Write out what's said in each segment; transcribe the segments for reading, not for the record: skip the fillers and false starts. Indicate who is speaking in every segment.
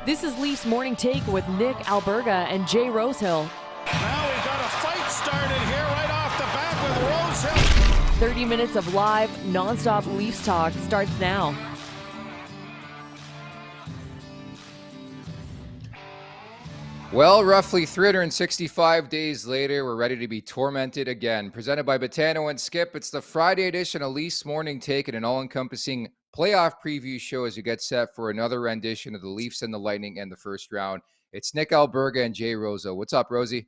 Speaker 1: This is Leafs Morning Take with Nick Alberga and Jay Rosehill.
Speaker 2: Now we've got a fight started here right off the bat with Rosehill.
Speaker 1: 30 minutes of live, nonstop Leafs talk starts now.
Speaker 3: Well, roughly 365 days later, we're ready to be tormented again. Presented by Botano and Skip, it's the Friday edition of Leafs Morning Take and an all-encompassing playoff preview show as you get set for another rendition of the Leafs and the Lightning in the first round. It's Nick Alberga and Jay Rosehill. What's up, Rosie?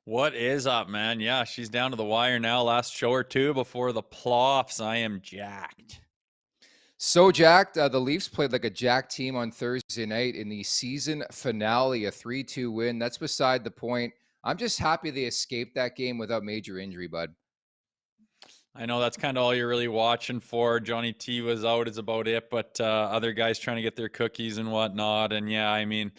Speaker 4: What is up, man? Yeah, she's down to the wire now. Last show or two before the playoffs. I am jacked.
Speaker 3: So jacked. The Leafs played like a jacked team on Thursday night in the season finale, a 3-2 win. That's beside the point. I'm just happy they escaped that game without major injury, bud.
Speaker 4: I know that's kind of all you're really watching for. Johnny T was out is about it, but other guys trying to get their cookies and whatnot. And yeah, I mean,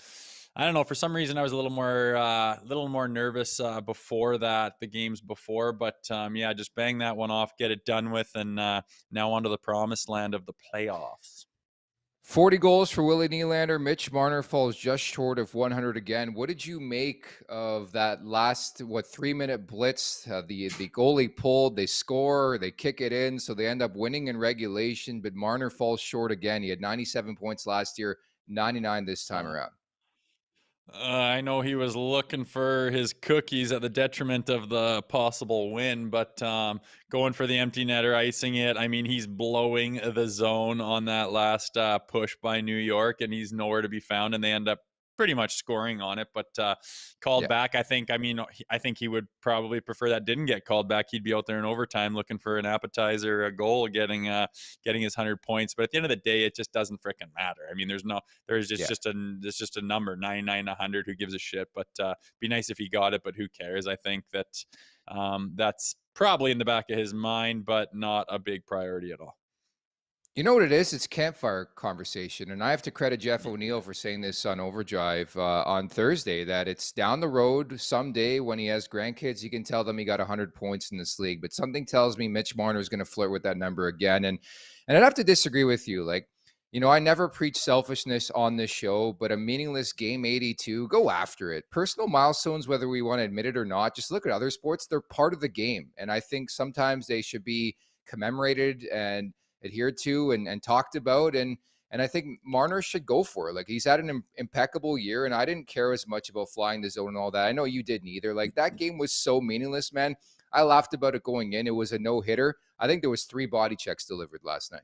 Speaker 4: I don't know. For some reason, I was a little more nervous before that, the games before. But yeah, just bang that one off, get it done with, and now onto the promised land of the playoffs.
Speaker 3: 40 goals for Willie Nylander. Mitch Marner falls just short of 100 again. What did you make of that last, 3-minute blitz? The goalie pulled, they score, they kick it in, so they end up winning in regulation, but Marner falls short again. He had 97 points last year, 99 this time around.
Speaker 4: I know he was looking for his cookies at the detriment of the possible win, but going for the empty netter, icing it. I mean, he's blowing the zone on that last push by New York, and he's nowhere to be found, and they end up pretty much scoring on it, but called back. I think he would probably prefer that didn't get called back. He'd be out there in overtime looking for an appetizer, a goal, getting his 100 points. But at the end of the day, it just doesn't freaking matter. I mean, there's just a number, 99, 100. Who gives a shit? But be nice if he got it, but who cares? I think that that's probably in the back of his mind, but not a big priority at all.
Speaker 3: You know what it is? It's campfire conversation. And I have to credit Jeff O'Neill for saying this on Overdrive on Thursday, that it's down the road someday when he has grandkids, he can tell them he got 100 points in this league. But something tells me Mitch Marner is going to flirt with that number again. And I'd have to disagree with you. Like, you know, I never preach selfishness on this show, but a meaningless game 82, go after it. Personal milestones, whether we want to admit it or not, just look at other sports. They're part of the game. And I think sometimes they should be commemorated and adhered to and talked about, and I think Marner should go for it. Like, he's had an impeccable year, and I didn't care as much about flying the zone and all that. I know you didn't either. Like, that game was so meaningless, man. I laughed about it going in. It was a no-hitter. I think there was 3 body checks delivered last night.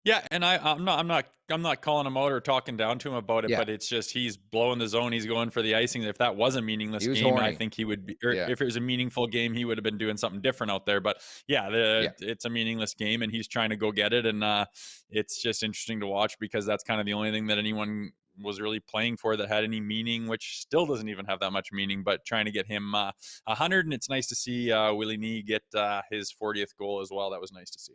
Speaker 4: Yeah, and I'm not calling him out or talking down to him about it, but it's just he's blowing the zone. He's going for the icing. If that was a meaningless game, I think he would be. Or if it was a meaningful game, he would have been doing something different out there. But it's a meaningless game, and he's trying to go get it. And it's just interesting to watch because that's kind of the only thing that anyone was really playing for that had any meaning, which still doesn't even have that much meaning. But trying to get him 100, and it's nice to see Willie Nee get his 40th goal as well. That was nice to see.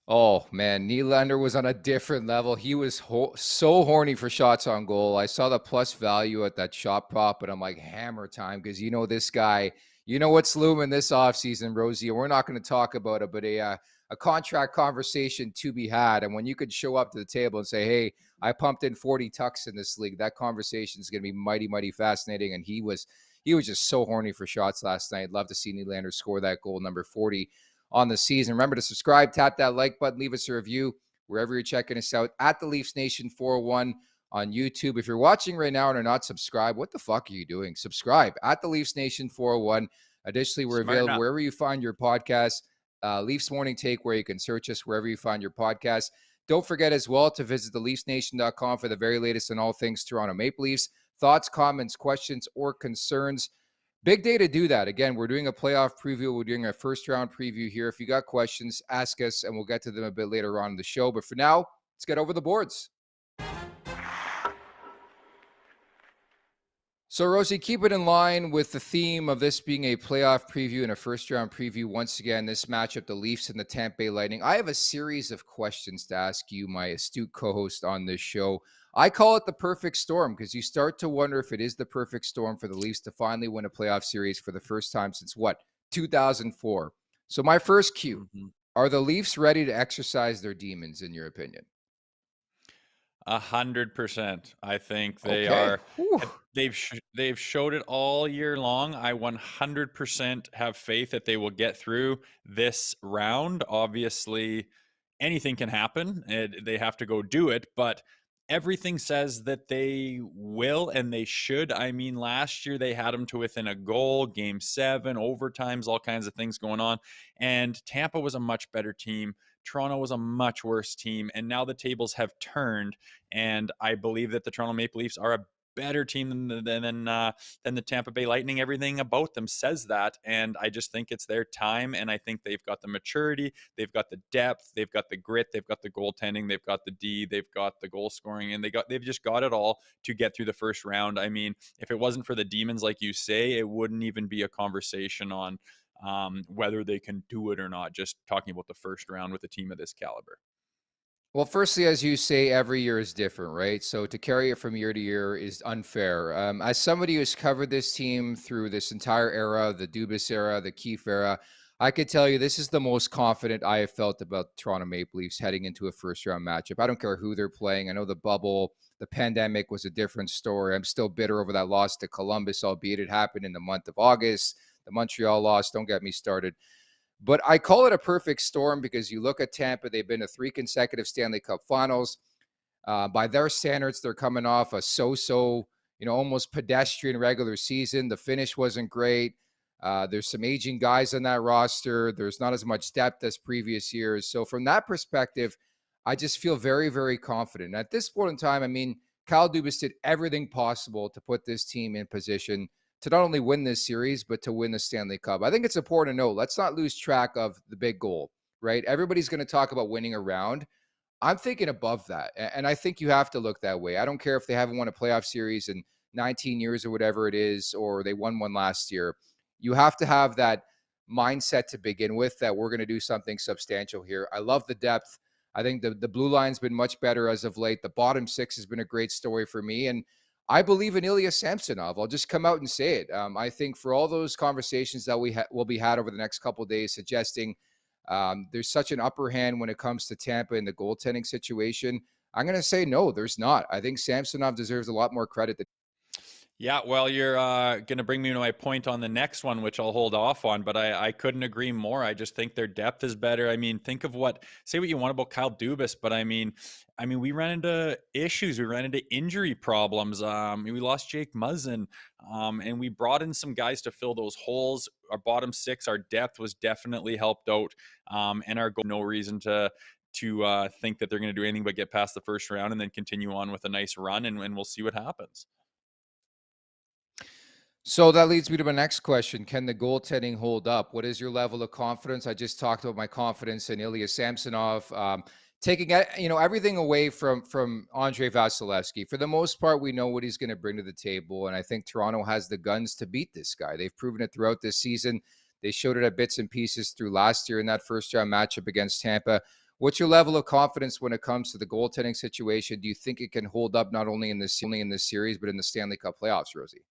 Speaker 3: Oh, man, Nylander was on a different level. He was so horny for shots on goal. I saw the plus value at that shot prop, but I'm like, hammer time, because you know this guy, you know what's looming this offseason, Rosie, and we're not going to talk about it, but a contract conversation to be had. And when you could show up to the table and say, hey, I pumped in 40 tucks in this league, that conversation is going to be mighty, mighty fascinating. And he was just so horny for shots last night. Love to see Nylander score that goal, number 40. On the season. Remember to subscribe, tap that like button, leave us a review wherever you're checking us out at the Leafs Nation 401 on YouTube. If you're watching right now and are not subscribed, what the fuck are you doing? Subscribe at the Leafs Nation 401. Additionally, we're available wherever you find your podcast. Leafs Morning Take, where you can search us wherever you find your podcast. Don't forget as well to visit theleafsnation.com for the very latest on all things Toronto Maple Leafs. Thoughts, comments, questions, or concerns. Big day to do that. Again, we're doing a playoff preview. We're doing a first-round preview here. If you got questions, ask us, and we'll get to them a bit later on in the show. But for now, let's get over the boards. So, Rosie, keep it in line with the theme of this being a playoff preview and a first-round preview. Once again, this matchup, the Leafs and the Tampa Bay Lightning. I have a series of questions to ask you, my astute co-host on this show. I call it the perfect storm because you start to wonder if it is the perfect storm for the Leafs to finally win a playoff series for the first time since, 2004. So my first cue, are the Leafs ready to exercise their demons, in your opinion?
Speaker 4: 100%. I think they
Speaker 3: Okay.
Speaker 4: are.
Speaker 3: Whew.
Speaker 4: They've showed it all year long. I 100% have faith that they will get through this round. Obviously, anything can happen. They have to go do it, but everything says that they will and they should. I mean, last year they had them to within a goal, game 7, overtimes, all kinds of things going on. And Tampa was a much better team. Toronto was a much worse team, and now the tables have turned. And I believe that the Toronto Maple Leafs are a better team than the Tampa Bay Lightning. Everything about them says that, and I just think it's their time. And I think they've got the maturity, they've got the depth, they've got the grit, they've got the goaltending, they've got the D, they've got the goal scoring, and they've just got it all to get through the first round. I mean, if it wasn't for the Demons, like you say, it wouldn't even be a conversation on whether they can do it or not. Just talking about the first round with a team of this caliber.
Speaker 3: Well, firstly, as you say, every year is different, right? So to carry it from year to year is unfair. As somebody who's covered this team through this entire era, the Dubas era, the Keefe era, I could tell you this is the most confident I have felt about Toronto Maple Leafs heading into a first round matchup. I don't care who they're playing. I know the bubble, the pandemic was a different story. I'm still bitter over that loss to Columbus, albeit it happened in the month of August. The Montreal loss, don't get me started. But I call it a perfect storm because you look at Tampa, they've been to 3 consecutive Stanley Cup finals. By their standards, they're coming off a so-so, almost pedestrian regular season. The finish wasn't great. There's some aging guys on that roster. There's not as much depth as previous years. So from that perspective, I just feel very, very confident. At this point in time, I mean, Kyle Dubas did everything possible to put this team in position to not only win this series, but to win the Stanley Cup. I think it's important to know, let's not lose track of the big goal, right? Everybody's going to talk about winning a round. I'm thinking above that. And I think you have to look that way. I don't care if they haven't won a playoff series in 19 years or whatever it is, or they won one last year. You have to have that mindset to begin with that we're going to do something substantial here. I love the depth. I think the blue line's been much better as of late. The bottom 6 has been a great story for me. And I believe in Ilya Samsonov. I'll just come out and say it. I think for all those conversations that will be had over the next couple of days, suggesting there's such an upper hand when it comes to Tampa in the goaltending situation, I'm going to say no, there's not. I think Samsonov deserves a lot more credit than.
Speaker 4: Yeah, well, you're going to bring me to my point on the next one, which I'll hold off on, but I couldn't agree more. I just think their depth is better. I mean, think of say what you want about Kyle Dubas, but I mean, we ran into issues. We ran into injury problems. We lost Jake Muzzin, and we brought in some guys to fill those holes. Our bottom 6, our depth was definitely helped out, and our goal, no reason to think that they're going to do anything but get past the first round and then continue on with a nice run, and we'll see what happens.
Speaker 3: So that leads me to my next question. Can the goaltending hold up? What is your level of confidence? I just talked about my confidence in Ilya Samsonov. Taking everything away from Andre Vasilevsky. For the most part, we know what he's going to bring to the table, and I think Toronto has the guns to beat this guy. They've proven it throughout this season. They showed it at bits and pieces through last year in that first round matchup against Tampa. What's your level of confidence when it comes to the goaltending situation? Do you think it can hold up not only in this series, but in the Stanley Cup playoffs, Rosie?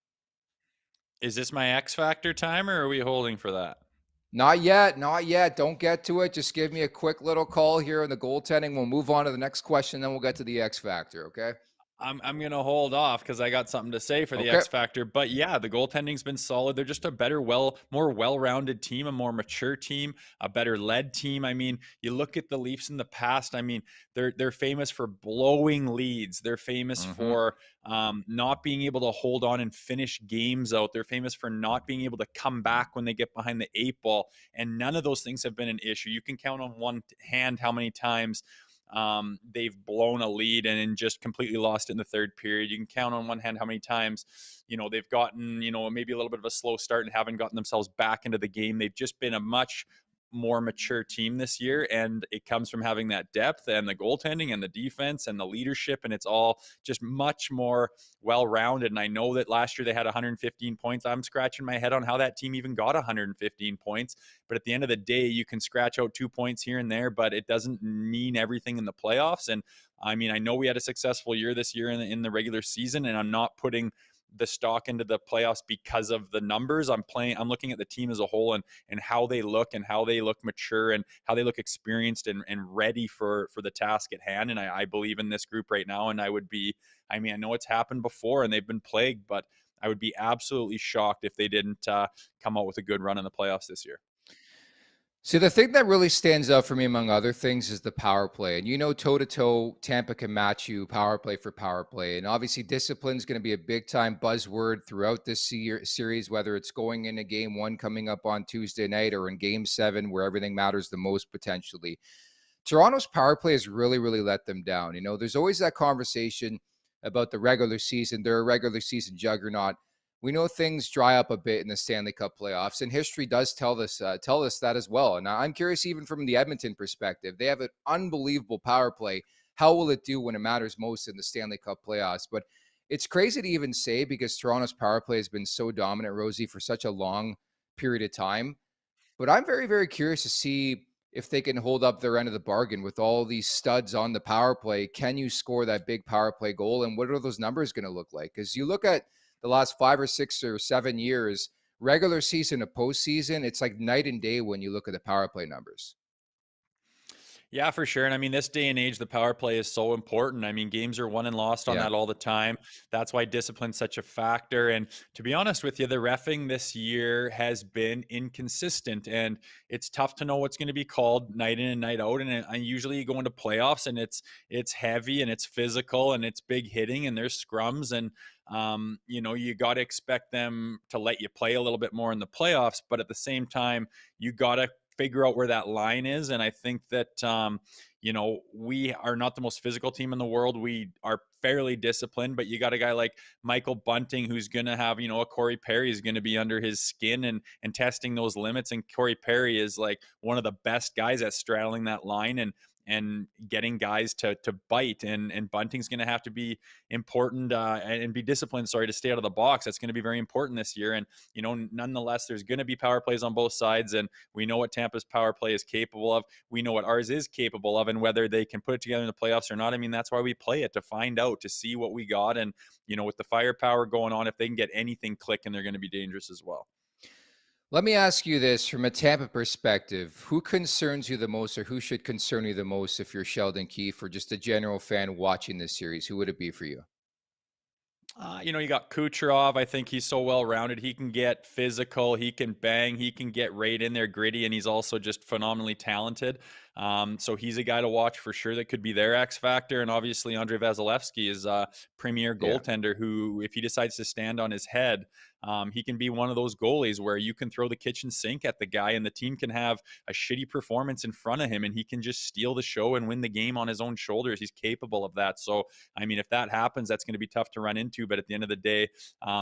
Speaker 4: Is this my X Factor time, or are we holding for that?
Speaker 3: Not yet. Not yet. Don't get to it. Just give me a quick little call here on the goaltending. We'll move on to the next question. Then we'll get to the X factor. Okay.
Speaker 4: I'm gonna hold off because I got something to say for the
Speaker 3: Okay.
Speaker 4: X Factor. But yeah, the goaltending's been solid. They're just a better, more well-rounded team, a more mature team, a better led team. I mean, you look at the Leafs in the past. I mean, they're famous for blowing leads. They're famous for not being able to hold on and finish games out. They're famous for not being able to come back when they get behind the 8 ball. And none of those things have been an issue. You can count on one hand how many times they've blown a lead and just completely lost it in the third period. You can count on one hand how many times, they've gotten, maybe a little bit of a slow start and haven't gotten themselves back into the game. They've just been a much more mature team this year, and it comes from having that depth and the goaltending and the defense and the leadership, and it's all just much more well-rounded. And I know that last year they had 115 points. I'm scratching my head on how that team even got 115 points, but at the end of the day, you can scratch out 2 points here and there, but it doesn't mean everything in the playoffs. And I mean, I know we had a successful year this year in the regular season, and I'm not putting the stock into the playoffs because of the numbers. I'm looking at the team as a whole, and how they look, and how they look mature, and how they look experienced and ready for the task at hand. And I believe in this group right now. And I know it's happened before and they've been plagued, but I would be absolutely shocked if they didn't come out with a good run in the playoffs this year.
Speaker 3: See, the thing that really stands out for me, among other things, is the power play. And toe to toe, Tampa can match you power play for power play. And obviously, discipline is going to be a big time buzzword throughout this series, whether it's going into game one coming up on Tuesday night or in game seven, where everything matters the most potentially. Toronto's power play has really, really let them down. There's always that conversation about the regular season. They're a regular season juggernaut. We know things dry up a bit in the Stanley Cup playoffs, and history does tell us that as well. And I'm curious, even from the Edmonton perspective, they have an unbelievable power play. How will it do when it matters most in the Stanley Cup playoffs? But it's crazy to even say, because Toronto's power play has been so dominant, Rosie, for such a long period of time. But I'm very, very curious to see if they can hold up their end of the bargain with all these studs on the power play. Can you score that big power play goal? And what are those numbers going to look like? Because you look at the last 5 or 6 or 7 years, regular season to postseason, it's like night and day when you look at the power play numbers.
Speaker 4: Yeah, for sure. And I mean, this day and age, the power play is so important. I mean, games are won and lost on
Speaker 3: Yeah.
Speaker 4: that all the time. That's why discipline's such a factor. And to be honest with you, the reffing this year has been inconsistent, and it's tough to know what's going to be called night in and night out. And usually you go into playoffs and it's heavy and it's physical and it's big hitting and there's scrums, and you got to expect them to let you play a little bit more in the playoffs, but at the same time, you got to figure out where that line is. And I think that, we are not the most physical team in the world. We are fairly disciplined, but you got a guy like Michael Bunting who's going to have, a Corey Perry is going to be under his skin and testing those limits. And Corey Perry is like one of the best guys at straddling that line and getting guys to bite. And Bunting's going to have to be important and be disciplined, to stay out of the box. That's going to be very important this year. And, nonetheless, there's going to be power plays on both sides. And we know what Tampa's power play is capable of. We know what ours is capable of, and whether they can put it together in the playoffs or not. I mean, that's why we play it, to find out, to see what we got. And, with the firepower going on, if they can get anything clicking, they're going to be dangerous as well.
Speaker 3: Let me ask you this from a Tampa perspective. Who concerns you the most, or who should concern you the most if you're Sheldon Keefe or just a general fan watching this series? Who would it be for you?
Speaker 4: You got Kucherov. I think he's so well-rounded. He can get physical. He can bang. He can get right in there gritty, and he's also just phenomenally talented. So he's a guy to watch for sure. That could be their X factor. And obviously, Andrei Vasilevsky is a premier goaltender who, if he decides to stand on his head, he can be one of those goalies where you can throw the kitchen sink at the guy and the team can have a shitty performance in front of him and he can just steal the show and win the game on his own shoulders. He's capable of that. So, I mean, if that happens, that's going to be tough to run into. But at the end of the day,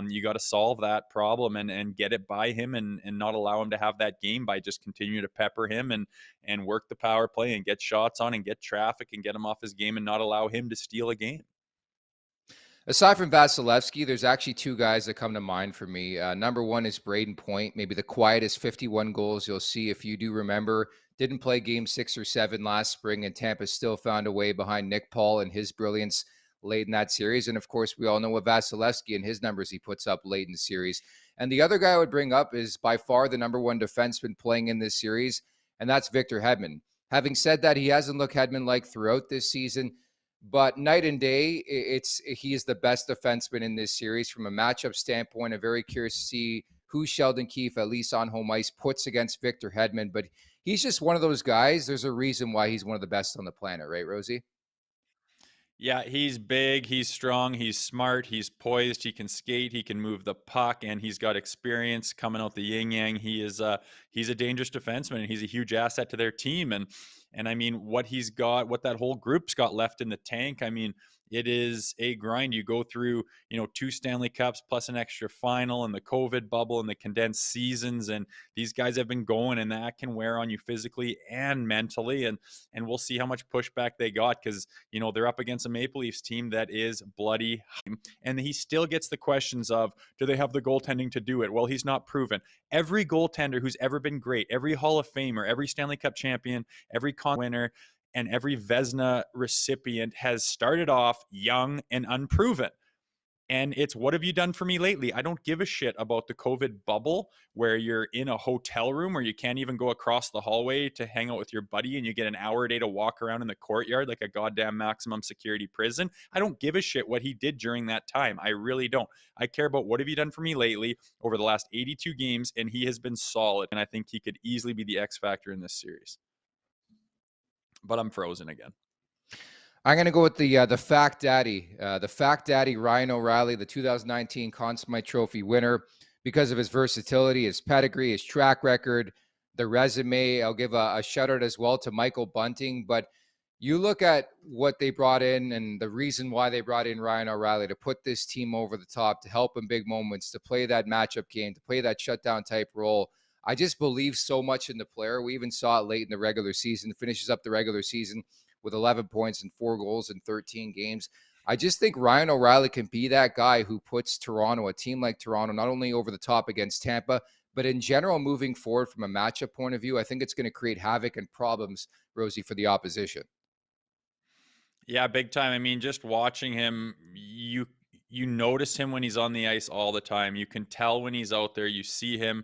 Speaker 4: you got to solve that problem and get it by him and not allow him to have that game by just continue to pepper him and work the power play and get shots on and get traffic and get him off his game and not allow him to steal a game.
Speaker 3: Aside from Vasilevsky, there's actually 2 guys that come to mind for me. Number one is Braden Point, maybe the quietest 51 goals you'll see. If you do remember, didn't play game 6 or 7 last spring, and Tampa still found a way behind Nick Paul and his brilliance late in that series. And of course, we all know what Vasilevsky and his numbers he puts up late in the series. And the other guy I would bring up is by far the number 1 defenseman playing in this series, and that's Victor Hedman. Having said that, he hasn't looked Hedman-like throughout this season, but night and day, he is the best defenseman in this series. From a matchup standpoint, I'm very curious to see who Sheldon Keefe, at least on home ice, puts against Victor Hedman. But he's just one of those guys. There's a reason why he's one of the best on the planet, right, Rosie?
Speaker 4: Yeah, he's big, he's strong, he's smart, he's poised, he can skate, he can move the puck, and he's got experience coming out the yin yang. He's a dangerous defenseman, and he's a huge asset to their team. And I mean, what he's got, what that whole group's got left in the tank, I mean, it is a grind. You go through, 2 Stanley Cups plus an extra final and the COVID bubble and the condensed seasons. And these guys have been going, and that can wear on you physically and mentally. And we'll see how much pushback they got because, they're up against a Maple Leafs team that is bloody. And he still gets the questions of, do they have the goaltending to do it? Well, he's not proven. Every goaltender who's ever been great, every Hall of Famer, every Stanley Cup champion, every winner, and every Vezina recipient has started off young and unproven. And it's, what have you done for me lately? I don't give a shit about the COVID bubble where you're in a hotel room where you can't even go across the hallway to hang out with your buddy and you get an hour a day to walk around in the courtyard like a goddamn maximum security prison. I don't give a shit what he did during that time. I really don't. I care about, what have you done for me lately over the last 82 games, and he has been solid. And I think he could easily be the X factor in this series. But I'm frozen again.
Speaker 3: I'm going to go with the fact daddy, Ryan O'Reilly, the 2019 Conn Smythe Trophy winner, because of his versatility, his pedigree, his track record, the resume. I'll give a shout out as well to Michael Bunting. But you look at what they brought in and the reason why they brought in Ryan O'Reilly to put this team over the top, to help in big moments, to play that matchup game, to play that shutdown type role. I just believe so much in the player. We even saw it late in the regular season, finishes up the regular season with 11 points and 4 goals in 13 games. I just think Ryan O'Reilly can be that guy who puts Toronto, a team like Toronto, not only over the top against Tampa, but in general, moving forward from a matchup point of view. I think it's going to create havoc and problems, Rosie, for the opposition.
Speaker 4: Yeah, big time. I mean, just watching him, you notice him when he's on the ice all the time. You can tell when he's out there. You see him.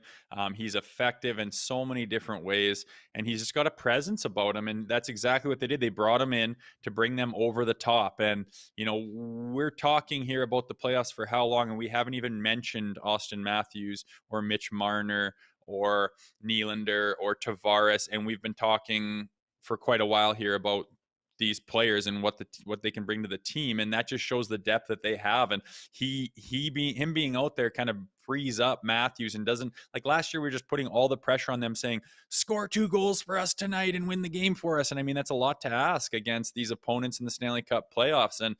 Speaker 4: He's effective in so many different ways, and he's just got a presence about him. And that's exactly what they did. They brought him in to bring them over the top. And we're talking here about the playoffs for how long, and we haven't even mentioned Austin Matthews or Mitch Marner or Nylander or Tavares, and we've been talking for quite a while here about these players and what they can bring to the team, and that just shows the depth that they have. And him being out there kind of frees up Matthews, and doesn't, like last year we were just putting all the pressure on them saying, score 2 goals for us tonight and win the game for us. And I mean, that's a lot to ask against these opponents in the Stanley Cup playoffs. And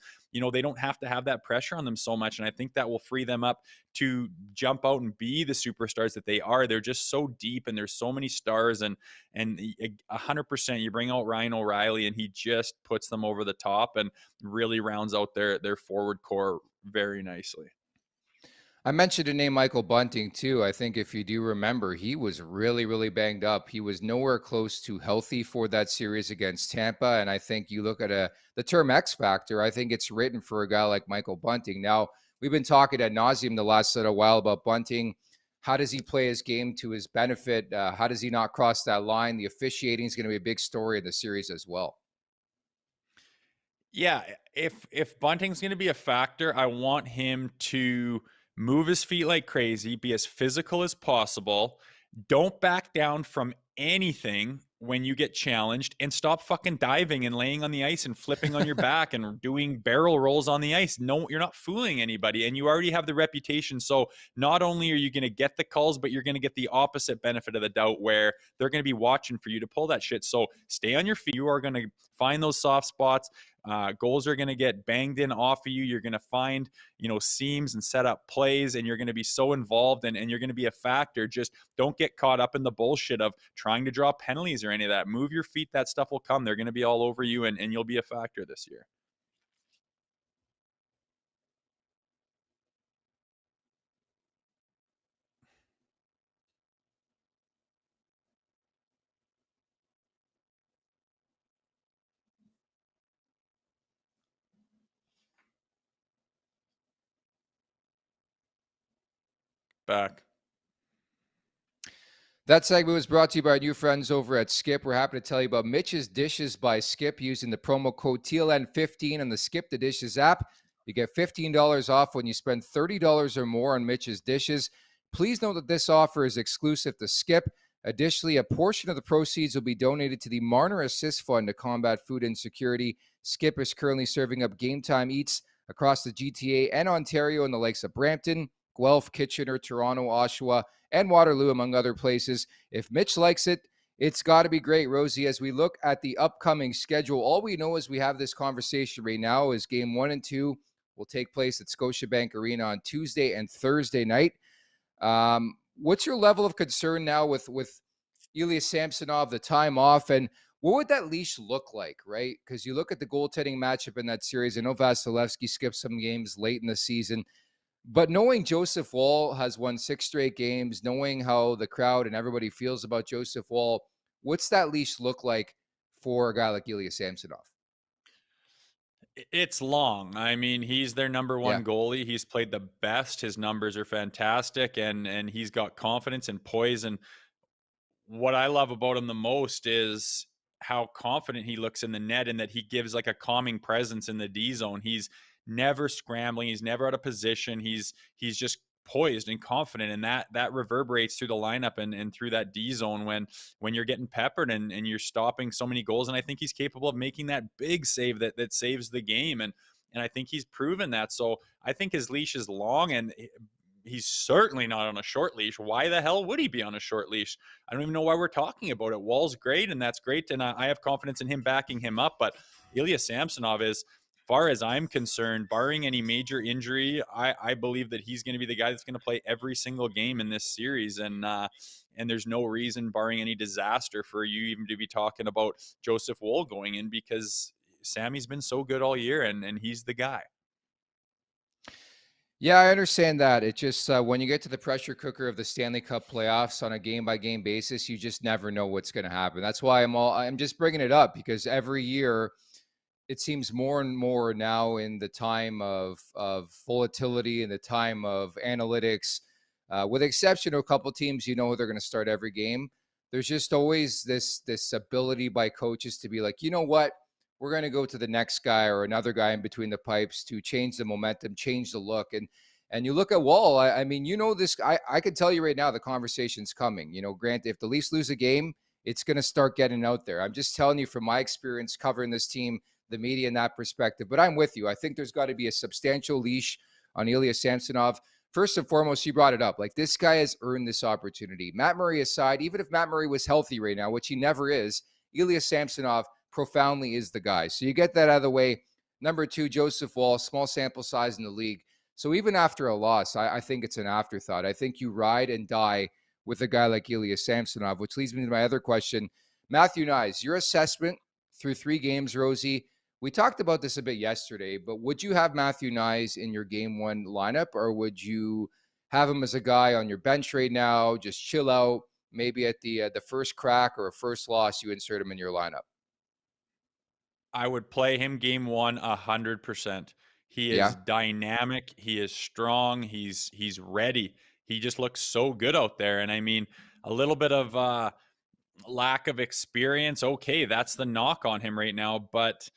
Speaker 4: they don't have to have that pressure on them so much, and I think that will free them up to jump out and be the superstars that they are. They're just so deep, and there's so many stars, and 100% you bring out Ryan O'Reilly and he just puts them over the top and really rounds out their forward core very nicely.
Speaker 3: I mentioned the name Michael Bunting too. I think if you do remember, he was really, really banged up. He was nowhere close to healthy for that series against Tampa. And I think you look at the term X factor, I think it's written for a guy like Michael Bunting. Now, we've been talking ad nauseum the last little while about Bunting. How does he play his game to his benefit? How does he not cross that line? The officiating is going to be a big story in the series as well.
Speaker 4: Yeah, if Bunting's going to be a factor, I want him to move his feet like crazy, be as physical as possible. Don't back down from anything when you get challenged, and stop fucking diving and laying on the ice and flipping on your back and doing barrel rolls on the ice. No, you're not fooling anybody, and you already have the reputation. So not only are you going to get the calls, but you're going to get the opposite benefit of the doubt, where they're going to be watching for you to pull that shit. So stay on your feet. You are going to find those soft spots. Goals are going to get banged in off of you. You're going to find, seams and set up plays, and you're going to be so involved, and you're going to be a factor. Just don't get caught up in the bullshit of trying to draw penalties or any of that. Move your feet. That stuff will come. They're going to be all over you, and you'll be a factor this year. Back.
Speaker 3: That segment was brought to you by our new friends over at Skip. We're happy to tell you about Mitch's Dishes by Skip. Using the promo code TLN15 on the Skip the Dishes app, you get $15 off when you spend $30 or more on Mitch's Dishes. Please note that this offer is exclusive to Skip. Additionally, a portion of the proceeds will be donated to the Marner Assist Fund to combat food insecurity. Skip is currently serving up game time eats across the GTA and Ontario in the likes of Brampton, Guelph, Kitchener, Toronto, Oshawa, and Waterloo, among other places. If Mitch likes it, it's got to be great, Rosie. As we look at the upcoming schedule, all we know as we have this conversation right now is game 1 and 2 will take place at Scotiabank Arena on Tuesday and Thursday night. What's your level of concern now with Ilya Samsonov, the time off, and what would that leash look like, right? Because you look at the goaltending matchup in that series. I know Vasilevsky skipped some games late in the season. But knowing Joseph Woll has won 6 straight games, knowing how the crowd and everybody feels about Joseph Woll, what's that leash look like for a guy like Ilya Samsonov?
Speaker 4: It's long. I mean, he's their number
Speaker 3: Yeah.
Speaker 4: one goalie. He's played the best. His numbers are fantastic, and he's got confidence and poise. And what I love about him the most is how confident he looks in the net, and that he gives like a calming presence in the D zone. He's never scrambling. He's never out of position. He's just poised and confident, and that reverberates through the lineup and through that D zone when you're getting peppered and you're stopping so many goals. And I think he's capable of making that big save that saves the game. And I think he's proven that. So I think his leash is long, and he's certainly not on a short leash. Why the hell would he be on a short leash? I don't even know why we're talking about it. Wall's great, and that's great, and I have confidence in him backing him up. But Ilya Samsonov is, far as I'm concerned, barring any major injury, I believe that he's going to be the guy that's going to play every single game in this series. And there's no reason, barring any disaster, for you even to be talking about Joseph Woll going in, because Sammy's been so good all year, and he's the guy.
Speaker 3: Yeah, I understand that. It just when you get to the pressure cooker of the Stanley Cup playoffs on a game by game basis, you just never know what's going to happen. That's why I'm just bringing it up, because every year it seems more and more now, in the time of volatility and the time of analytics, with the exception of a couple of teams, they're going to start every game. There's just always this ability by coaches to be like, you know what, we're going to go to the next guy or another guy in between the pipes to change the momentum, change the look. And you look at Wall. I mean, this. I can tell you right now, the conversation's coming. Grant, if the Leafs lose a game, it's going to start getting out there. I'm just telling you from my experience covering this team, the media in that perspective. But I'm with you. I think there's got to be a substantial leash on Ilya Samsonov. First and foremost, you brought it up. Like, this guy has earned this opportunity. Matt Murray aside, even if Matt Murray was healthy right now, which he never is, Ilya Samsonov profoundly is the guy. So you get that out of the way. Number two, Joseph Woll, small sample size in the league. So even after a loss, I think it's an afterthought. I think you ride and die with a guy like Ilya Samsonov, which leads me to my other question. Matthew Knies, your assessment through 3 games, Rosie. We talked about this a bit yesterday, but would you have Matthew Knies in your game 1 lineup, or would you have him as a guy on your bench right now, just chill out, maybe at the first crack or a first loss, you insert him in your lineup?
Speaker 4: I would play him game 1 100%. He
Speaker 3: Yeah.
Speaker 4: is dynamic, he is strong, he's ready. He just looks so good out there, and I mean, a little bit of lack of experience, okay, that's the knock on him right now, but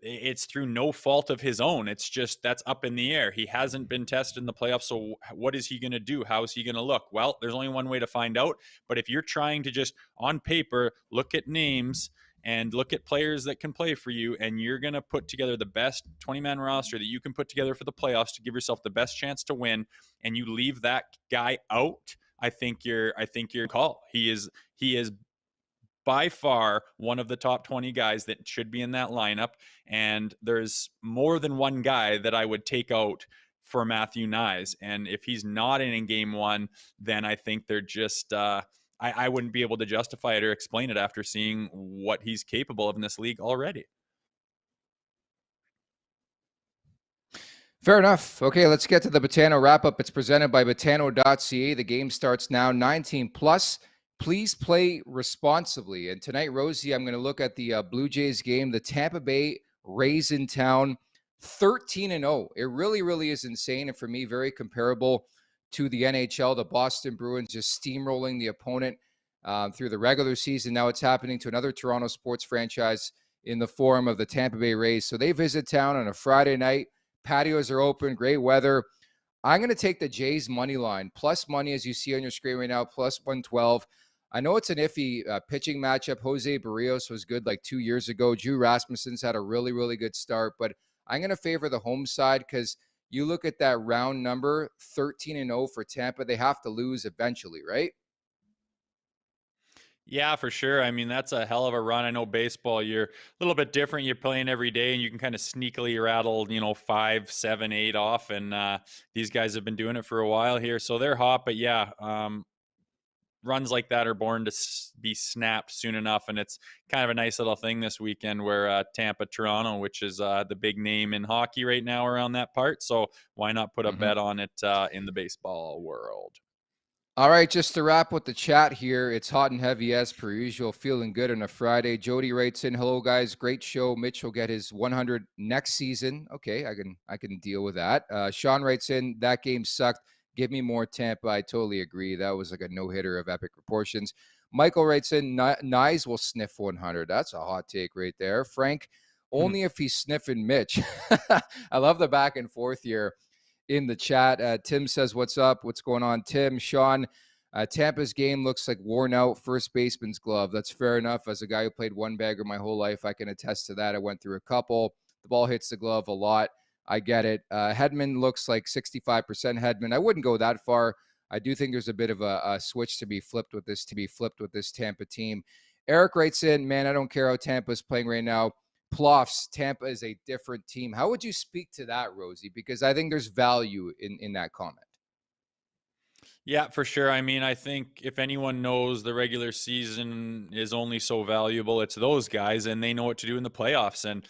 Speaker 4: it's through no fault of his own. It's just that's up in the air. He hasn't been tested in the playoffs, so what is he going to do? How is he going to look? Well, there's only one way to find out. But if you're trying to just on paper look at names and look at players that can play for you, and you're going to put together the best 20-man roster that you can put together for the playoffs to give yourself the best chance to win, and you leave that guy out, I think you're call. He is by far one of the top 20 guys that should be in that lineup. And there's more than one guy that I would take out for Matthew Knies. And if he's not in game 1, then I think they're just, I wouldn't be able to justify it or explain it after seeing what he's capable of in this league already.
Speaker 3: Fair enough. Okay, let's get to the Betano wrap-up. It's presented by Betano.ca. The game starts now, 19 plus. Please play responsibly. And tonight, Rosie, I'm going to look at the Blue Jays game. The Tampa Bay Rays in town, 13-0. It really, really is insane. And for me, very comparable to the NHL. The Boston Bruins just steamrolling the opponent through the regular season. Now it's happening to another Toronto sports franchise in the form of the Tampa Bay Rays. So they visit town on a Friday night. Patios are open, great weather. I'm going to take the Jays money line, plus money, as you see on your screen right now, plus 112. I know it's an iffy pitching matchup. Jose Barrios was good like 2 years ago. Drew Rasmussen's had a really, really good start, but I'm going to favor the home side because you look at that round number, 13-0 for Tampa. They have to lose eventually, right?
Speaker 4: Yeah, for sure. I mean, that's a hell of a run. I know baseball, you're a little bit different. You're playing every day and you can kind of sneakily rattle, 5, 7, 8 off. And these guys have been doing it for a while here. So they're hot. But yeah, runs like that are born to be snapped soon enough. And it's kind of a nice little thing this weekend where Tampa, Toronto, which is the big name in hockey right now around that part. So why not put a bet on it in the baseball world?
Speaker 3: All right, just to wrap with the chat here, it's hot and heavy as per usual. Feeling good on a Friday. Jody writes in, "Hello guys, great show. Mitch will get his 100 next season." Okay, I can deal with that. Sean writes in, "That game sucked. Give me more Tampa." I totally agree. That was like a no hitter of epic proportions. Michael writes in, "Nyes will sniff 100." That's a hot take right there. Frank, only if he's sniffing Mitch. I love the back and forth here in the chat. Tim says, "What's up? What's going on, Tim?" Sean, Tampa's game looks like worn out first baseman's glove. That's fair enough. As a guy who played one bagger my whole life, I can attest to that. I went through a couple. The ball hits the glove a lot. I get it. Hedman looks like 65% Hedman. I wouldn't go that far. I do think there's a bit of a switch to be flipped with this Tampa team. Eric writes in, "Man, I don't care how Tampa's playing right now. Ploffs, Tampa is a different team." How would you speak to that, Rosie? Because I think there's value in that comment.
Speaker 4: Yeah, for sure. I mean, I think if anyone knows the regular season is only so valuable, it's those guys, and they know what to do in the playoffs. And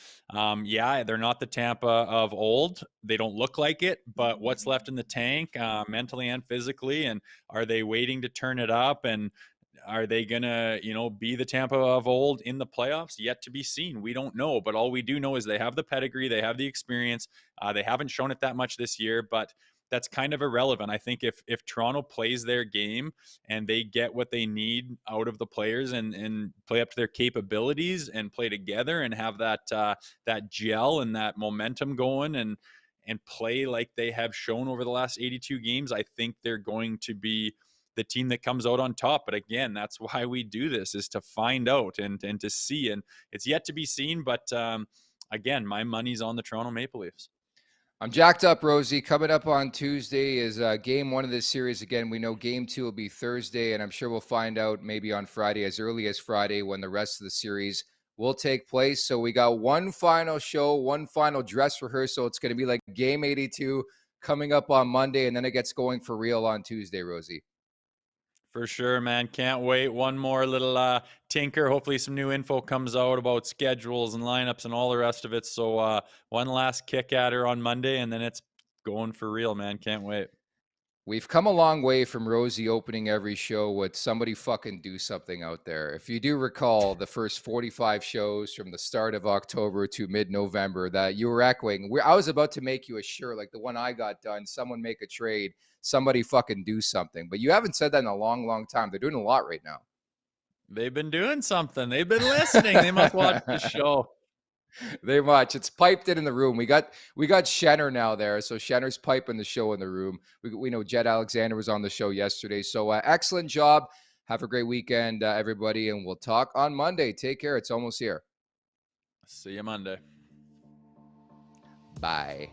Speaker 4: yeah, they're not the Tampa of old. They don't look like it, but what's left in the tank, mentally and physically, and are they waiting to turn it up? And are they gonna, be the Tampa of old in the playoffs? Yet to be seen. We don't know, but all we do know is they have the pedigree, they have the experience. They haven't shown it that much this year, but that's kind of irrelevant. I think if Toronto plays their game and they get what they need out of the players and play up to their capabilities and play together and have that gel and that momentum going and play like they have shown over the last 82 games, I think they're going to be the team that comes out on top. But again, that's why we do this, is to find out and to see. And it's yet to be seen. But again, my money's on the Toronto Maple Leafs.
Speaker 3: I'm jacked up, Rosie. Coming up on Tuesday is game one of this series. Again, we know game two will be Thursday, and I'm sure we'll find out maybe on Friday, as early as Friday, when the rest of the series will take place. So we got one final show, one final dress rehearsal. It's going to be like game 82 coming up on Monday, and then it gets going for real on Tuesday, Rosie.
Speaker 4: For sure, man. Can't wait. One more little tinker. Hopefully some new info comes out about schedules and lineups and all the rest of it. So one last kick at her on Monday, and then it's going for real, man. Can't wait.
Speaker 3: We've come a long way from Rosie opening every show with "somebody fucking do something out there." If you do recall the first 45 shows from the start of October to mid-November that you were echoing, I was about to make you a shirt like the one I got done, "Someone make a trade, somebody fucking do something." But you haven't said that in a long, long time. They're doing a lot right now.
Speaker 4: They've been doing something. They've been listening. They must watch the show.
Speaker 3: Very much. It's piped in the room. We got Shenner now there. So Shenner's piping the show in the room. We know Jed Alexander was on the show yesterday. So excellent job. Have a great weekend, everybody. And we'll talk on Monday. Take care. It's almost here.
Speaker 4: See you Monday.
Speaker 3: Bye.